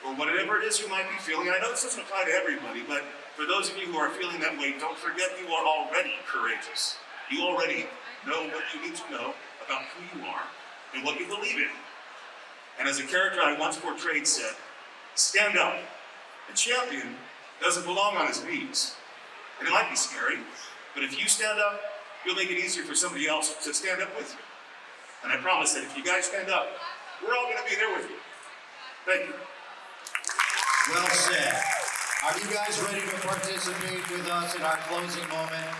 or whatever it is you might be feeling, and I know this doesn't apply to everybody, but for those of you who are feeling that way, don't forget you are already courageous. You already know what you need to know about who you are and what you believe in. And as a character I once portrayed said, stand up. A champion doesn't belong on his knees. And it might be scary, but if you stand up, you'll make it easier for somebody else to stand up with you. And I promise that if you guys stand up, we're all going to be there with you. Thank you. Well said. Are you guys ready to participate with us in our closing moment?